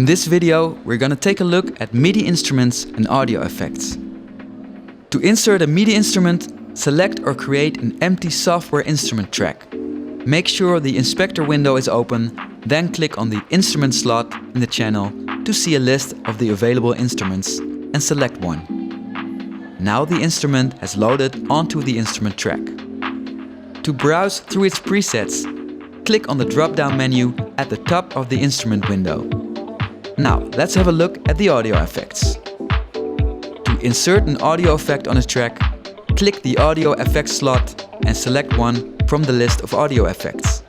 In this video, we're gonna take a look at MIDI instruments and audio effects. To insert a MIDI instrument, select or create an empty software instrument track. Make sure the inspector window is open, then click on the instrument slot in the channel to see a list of the available instruments and select one. Now the instrument has loaded onto the instrument track. To browse through its presets, click on the drop-down menu at the top of the instrument window. Now, let's have a look at the audio effects. To insert an audio effect on a track, click the audio effects slot and select one from the list of audio effects.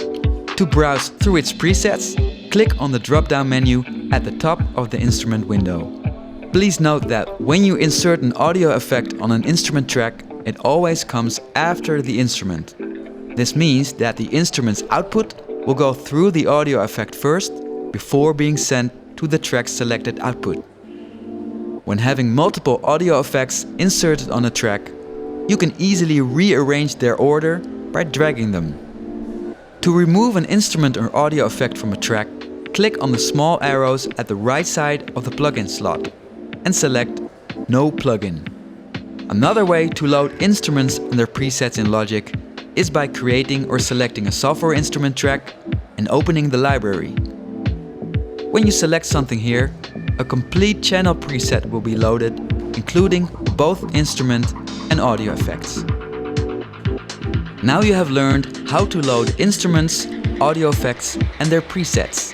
To browse through its presets, click on the drop-down menu at the top of the instrument window. Please note that when you insert an audio effect on an instrument track, it always comes after the instrument. This means that the instrument's output will go through the audio effect first before being sent to the track's selected output. When having multiple audio effects inserted on a track, you can easily rearrange their order by dragging them. To remove an instrument or audio effect from a track, click on the small arrows at the right side of the plugin slot and select No Plugin. Another way to load instruments and their presets in Logic is by creating or selecting a software instrument track and opening the library. When you select something here, a complete channel preset will be loaded, including both instrument and audio effects. Now you have learned how to load instruments, audio effects and their presets.